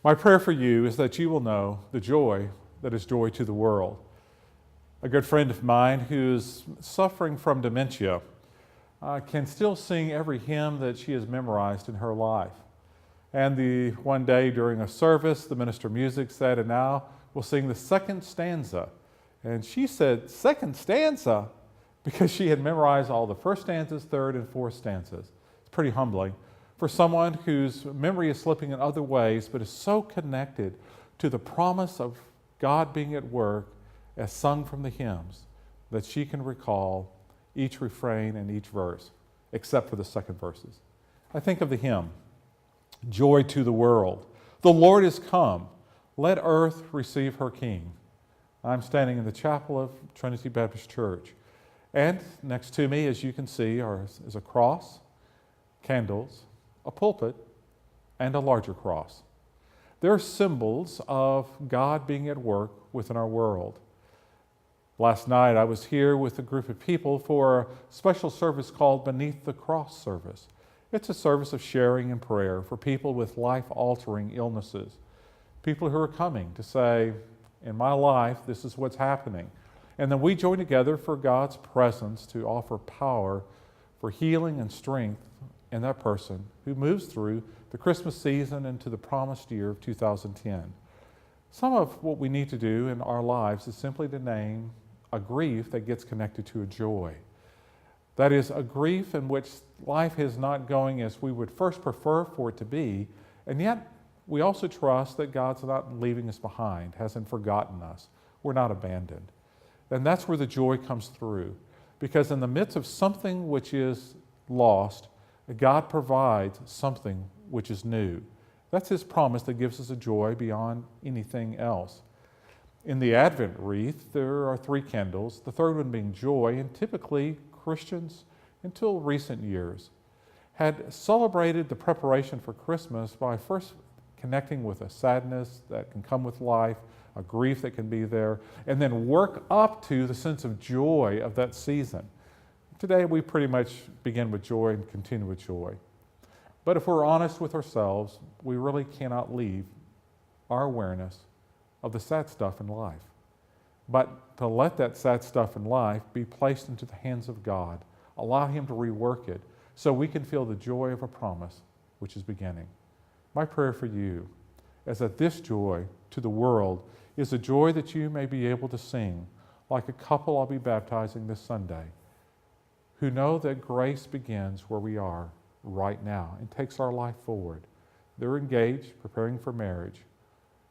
My prayer for you is that you will know the joy that is joy to the world. A good friend of mine who's suffering from dementia can still sing every hymn that she has memorized in her life. And one day during a service, the minister of music said, "And now we'll sing the second stanza." And she said, "Second stanza?" Because she had memorized all the first stanzas, third, and fourth stanzas. It's pretty humbling for someone whose memory is slipping in other ways, but is so connected to the promise of God being at work as sung from the hymns, that she can recall each refrain and each verse, except for the second verses. I think of the hymn, "Joy to the World." The Lord is come, let earth receive her King. I'm standing in the chapel of Trinity Baptist Church, and next to me, as you can see, is a cross, candles, a pulpit, and a larger cross. They're symbols of God being at work within our world. Last night, I was here with a group of people for a special service called Beneath the Cross service. It's a service of sharing and prayer for people with life-altering illnesses, people who are coming to say, "In my life, this is what's happening." And then we join together for God's presence to offer power for healing and strength in that person who moves through the Christmas season into the promised year of 2010. Some of what we need to do in our lives is simply to name a grief that gets connected to a joy. That is, a grief in which life is not going as we would first prefer for it to be, and yet we also trust that God's not leaving us behind, hasn't forgotten us. We're not abandoned. And that's where the joy comes through, because in the midst of something which is lost, God provides something which is new. That's His promise that gives us a joy beyond anything else. In the Advent wreath, there are 3 candles, the third one being joy, and typically Christians, until recent years, had celebrated the preparation for Christmas by first connecting with a sadness that can come with life, a grief that can be there, and then work up to the sense of joy of that season. Today, we pretty much begin with joy and continue with joy. But if we're honest with ourselves, we really cannot leave our awareness of the sad stuff in life. But to let that sad stuff in life be placed into the hands of God, allow Him to rework it, so we can feel the joy of a promise which is beginning. My prayer for you is that this joy to the world is a joy that you may be able to sing, like a couple I'll be baptizing this Sunday, who know that grace begins where we are right now and takes our life forward. They're engaged, preparing for marriage,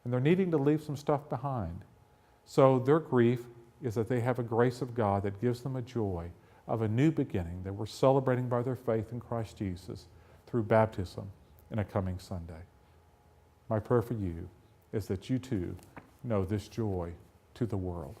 and they're needing to leave some stuff behind. So their grief is that they have a grace of God that gives them a joy of a new beginning that we're celebrating by their faith in Christ Jesus through baptism in a coming Sunday. My prayer for you is that you too know this joy to the world.